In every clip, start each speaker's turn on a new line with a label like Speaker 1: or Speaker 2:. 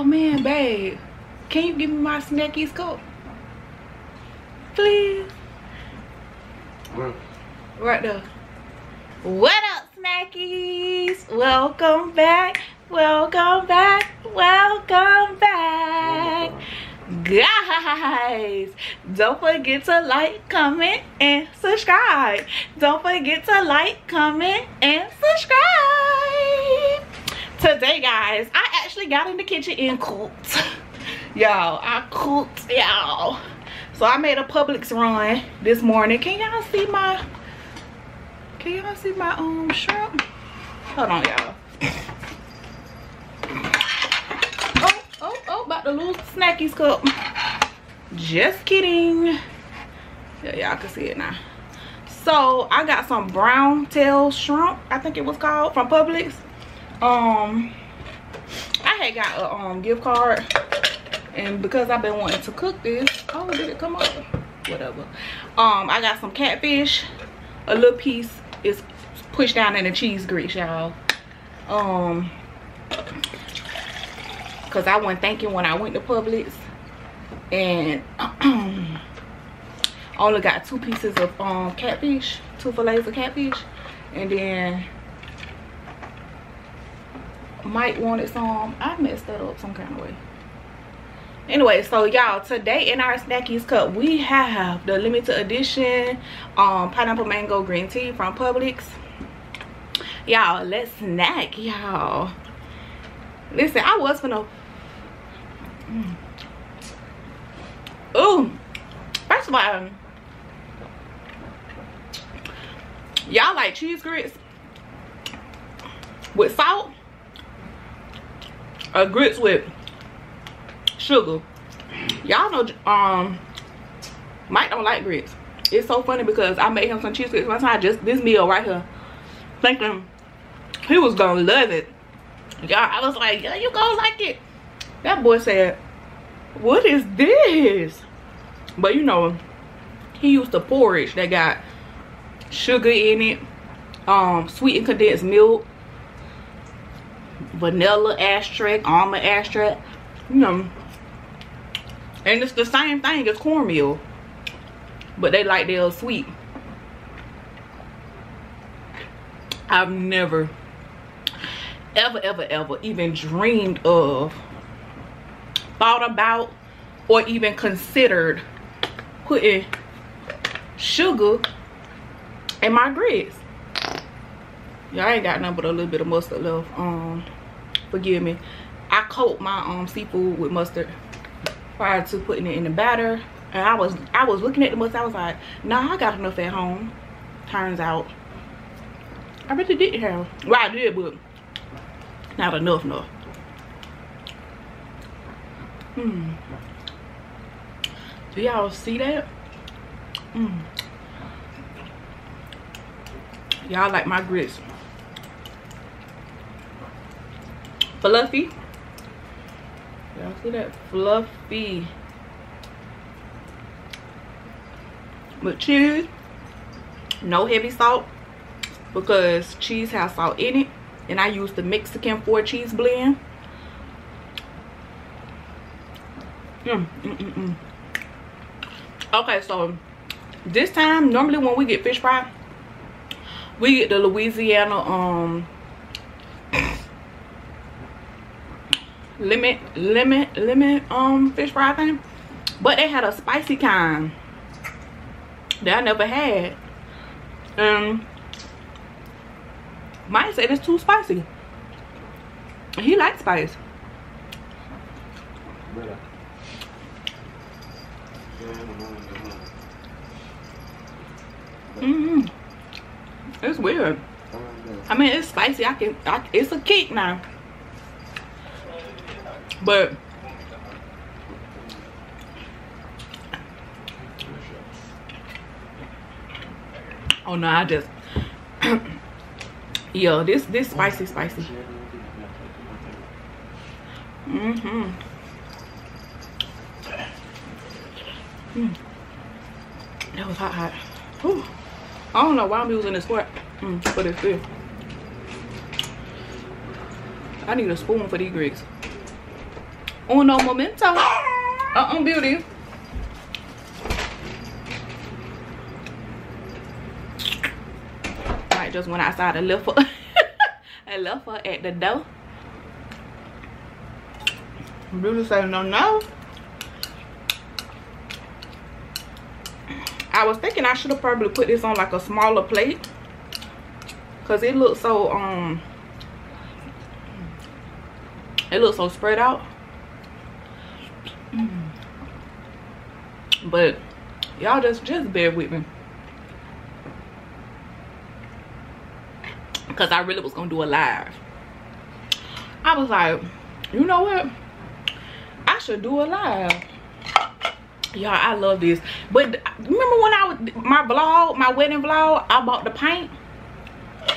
Speaker 1: Oh man, babe, can you give me my Snackies cup, please? Right there. What up, Snackies? Welcome back. Welcome back. Welcome back. Guys, don't forget to like, comment, and subscribe. Don't forget to like, comment, and subscribe. Today, guys, I actually got in the kitchen and cooked. Y'all, I cooked, y'all. So I made a Publix run this morning. Can y'all see my shrimp? Hold on, y'all. Oh, about to lose the Snackies cup. Just kidding. Yeah, y'all can see it now. So I got some brown tail shrimp, I think it was called, from Publix. I had got a gift card, and because I've been wanting to cook this. Oh, did it come up? Whatever. I got some catfish. A little piece is pushed down in the cheese grits, y'all. Because I wasn't thinking when I went to Publix, and only got 2 pieces of catfish, 2 fillets of catfish, and then Mike wanted some. I messed that up some kind of way. Anyway, so y'all, today in our Snackies cup we have the limited edition pineapple mango green tea from Publix. Y'all, let's snack, y'all. Listen, I was finna ooh, first of all, y'all like cheese grits with salt or grits with sugar? Y'all know Mike don't like grits. It's so funny because I made him some cheese grits one time, just this meal right here, thinking he was gonna love it. Y'all, I was like, yeah, you gonna like it. That boy said, what is this? But you know, he used to porridge that got sugar in it, sweetened condensed milk, vanilla extract, almond extract, you know. And it's the same thing as cornmeal, but they like they're sweet. I've never ever even dreamed of, thought about, or even considered putting sugar in my grits. Y'all ain't got nothing but a little bit of mustard left. Forgive me. I coat my seafood with mustard prior to putting it in the batter, and I was looking at the mustard. I was like, nah, I got enough at home. Turns out I really didn't have. Well, I did, but not enough. Do y'all see that? Y'all like my grits fluffy? Y'all see that? Fluffy. But cheese, no heavy salt, because cheese has salt in it, and I use the Mexican 4 cheese blend. Okay, so this time, normally when we get fish fry, we get the Louisiana lemon fish fry thing, but they had a spicy kind that I never had. Mike said it's too spicy. He likes spice. It's weird. I mean, it's spicy. It's a kick now. But oh no, I just yeah, this spicy. That was hot. Whew. I don't know why I'm using this fork, but it's good. I need a spoon for these grits. Uno momento. Beauty. I just went outside and left her. And left her at the door. Beauty said no. I was thinking I should have probably put this on like a smaller plate, cause it looks so spread out. But y'all just bear with me, cause I really was gonna do a live. I was like, you know what, I should do a live. Y'all, I love this. But remember when my wedding vlog, I bought the paint?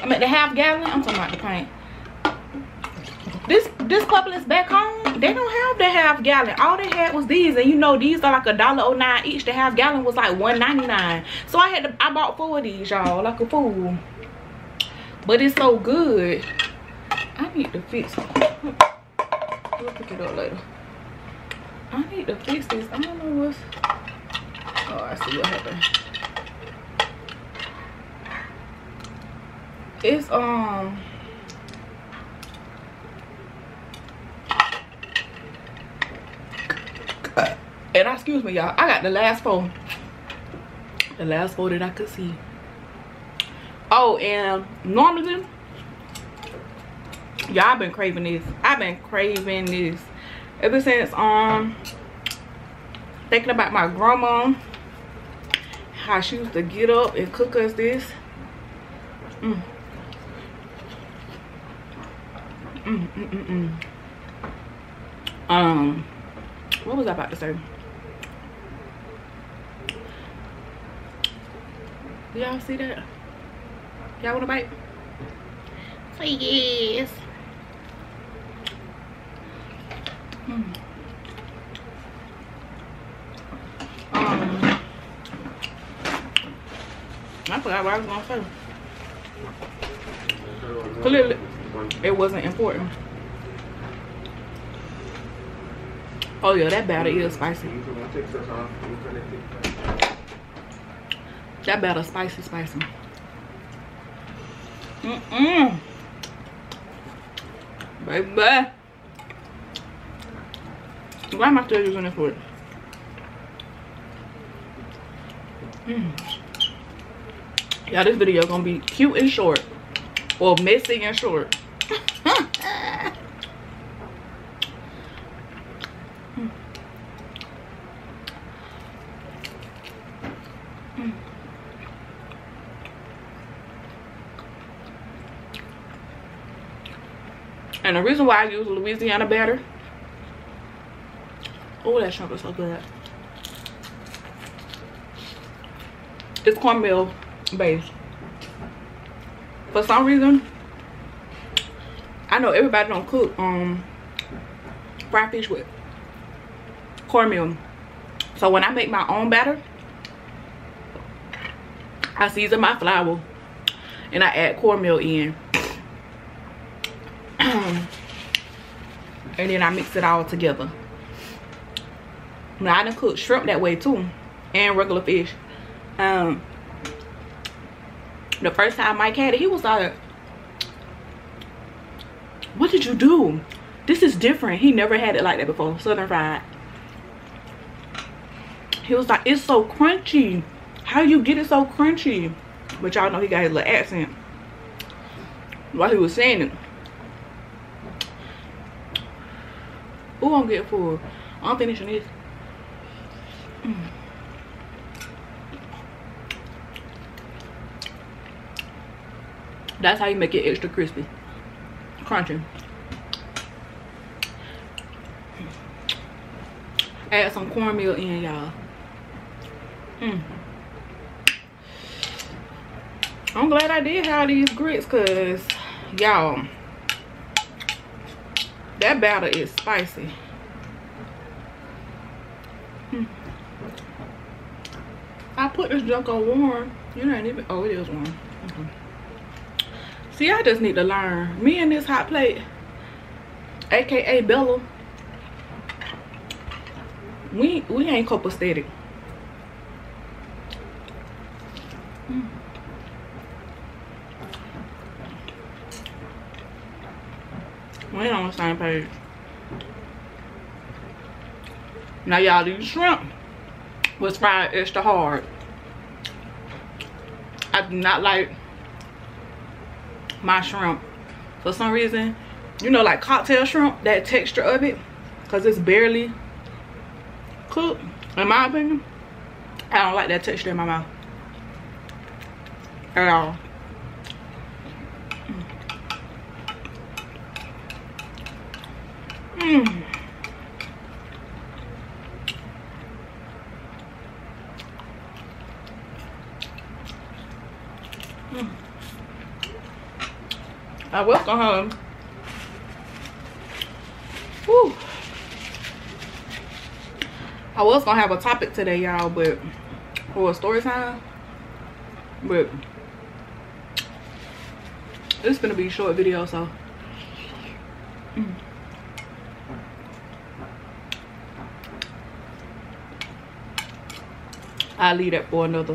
Speaker 1: I mean the half gallon. I'm talking about the paint. This Publix back home, they don't have the half gallon. All they had was these, and you know these are like $1.09 each. The half gallon was like $1.99. So I bought 4 of these, y'all, like a fool. But it's so good. I need to fix it. We'll pick it up later. I need to fix this. I don't know what's... Oh, I see what happened. It's and excuse me, y'all, I got the last 4 that I could see. Oh, and normally, y'all, I've been craving this. Ever since thinking about my grandma, how she used to get up and cook us this. What was I about to say? Do y'all see that? Y'all want a bite? Say yes. I forgot what I was gonna say. Clearly, it wasn't important. Oh yeah, that batter is spicy. That batter spicy. Baby. Why am I still using this word? Yeah, this video gonna be cute and short, or messy and short. And the reason why I use Louisiana batter, oh, that shrimp is so good. It's cornmeal based. For some reason, I know everybody don't cook fried fish with cornmeal. So when I make my own batter, I season my flour and I add cornmeal in. And then I mix it all together. Now I done cook shrimp that way too, and regular fish. The first time Mike had it, he was like, what did you do? This is different. He never had it like that before, southern fried. He was like, it's so crunchy. How you get it so crunchy? But y'all know he got his little accent while he was saying it. Who won't get full? I'm finishing this. That's how you make it extra crispy, crunchy. Add some cornmeal in, y'all. I'm glad I did have these grits, cause y'all, that batter is spicy. I put this junk on warm. You ain't even, oh, it is warm. Okay. See, I just need to learn. Me and this hot plate, aka Bella, We ain't copacetic. We ain't on the same page. Now y'all, these shrimp was fried extra hard. I do not like my shrimp for some reason. You know, like cocktail shrimp, that texture of it, because it's barely cooked, in my opinion. I don't like that texture in my mouth at all. I was gonna have, I was gonna have a topic today, y'all, but for a story time, but it's gonna be a short video, so I'll leave that for another.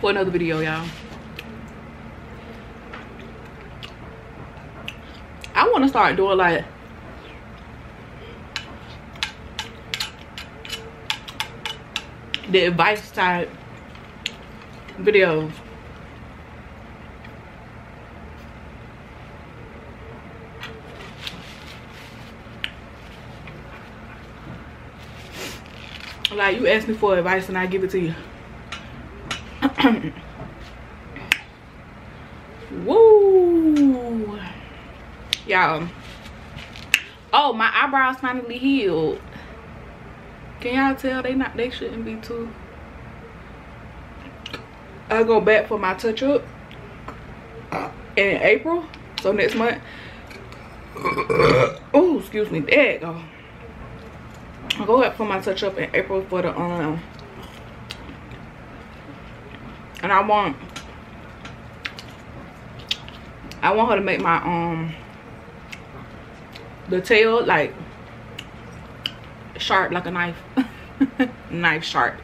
Speaker 1: For another video, y'all. I want to start doing like the advice type videos. Like, you ask me for advice and I give it to you. Woo, y'all. Oh, my eyebrows finally healed. Can y'all tell they shouldn't be too? I'll go back for my touch up in April, so next month. Oh, excuse me. There you go. I'll go back for my touch up in April for the and I want her to make my the tail like sharp, like a knife. Knife sharp.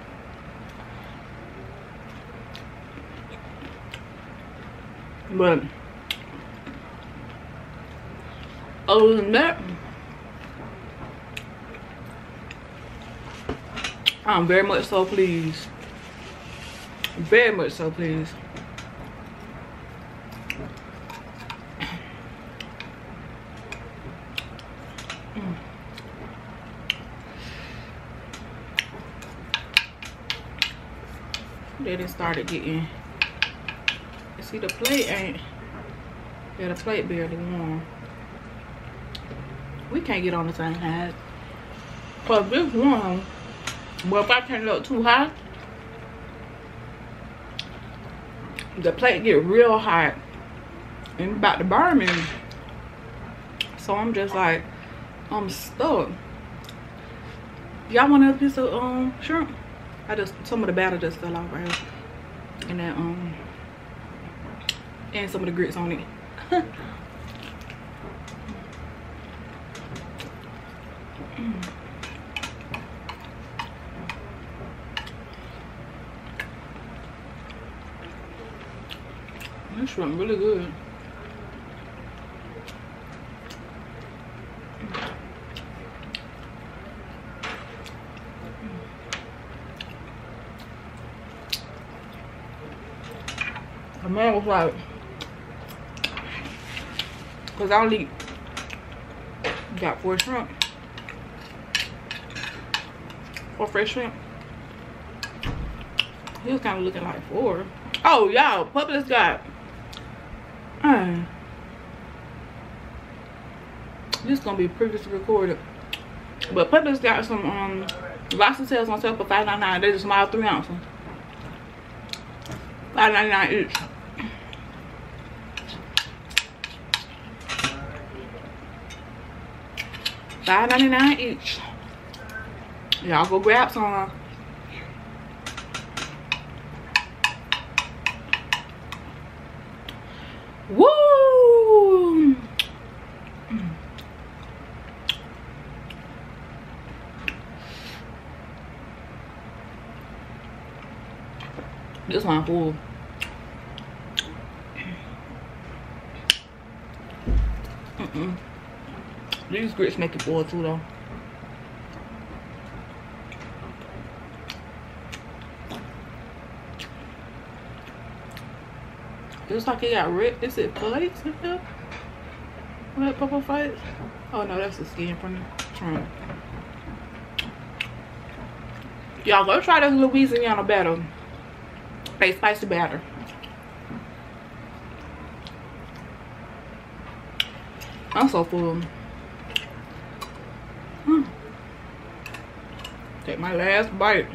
Speaker 1: But other than that, I'm very much so pleased. Very much so pleased. Then it started getting, you see the plate ain't, yeah, the plate barely warm. We can't get on the same side. Cause this warm, but if I turn it up too high, the plate get real hot and about to burn me. So I'm just like, I'm stuck. Y'all want another piece of shrimp? Some of the batter just fell off right here. And then and some of the grits on it. This shrimp really good. The man was like, cause I only got 4 shrimp, 4 fresh shrimp. He was kind of looking like 4. Oh, y'all, Publix got. This is gonna be previously recorded, but Publix got some lobster tails on sale for $5.99. They're just small 3 ounces, $5.99 each. $5.99 each. Y'all go grab some. Woo! This one full. These grits make it full too though. Looks like it got red. Is it plates in here? Red purple plates? Oh no, that's the skin from the trunk. Y'all go try this Louisiana batter. They spicy batter. I'm so full. Take my last bite.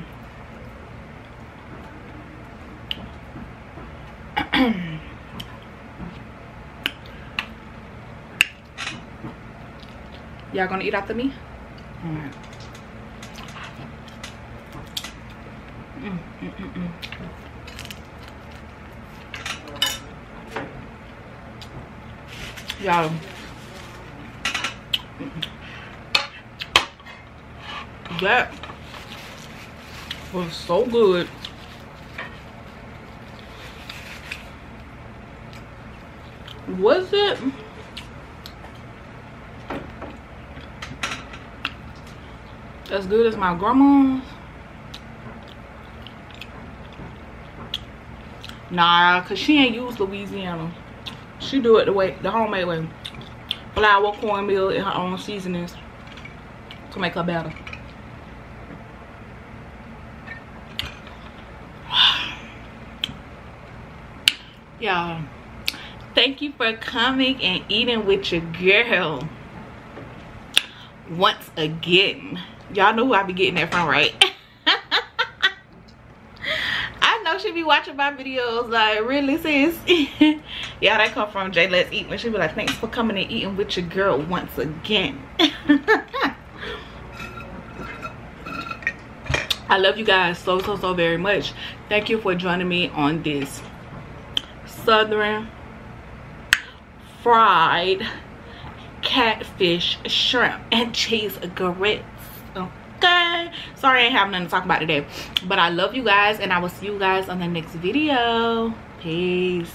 Speaker 1: Y'all gonna eat after me? Alright. Y'all. That was so good. Was it? As good as my grandma's? Nah, cause she ain't use Louisiana. She do it the homemade way. Flour, cornmeal, and her own seasonings to make her batter. Y'all, thank you for coming and eating with your girl once again. Y'all know who I be getting that from, right? I know she be watching my videos like, really sis? Yeah, that come from Jay Let's Eat. When she be like, thanks for coming and eating with your girl once again. I love you guys so very much. Thank you for joining me on this Southern fried catfish, shrimp, and cheese grits. Okay, sorry I ain't have nothing to talk about today, but I love you guys, and I will see you guys on the next video. Peace.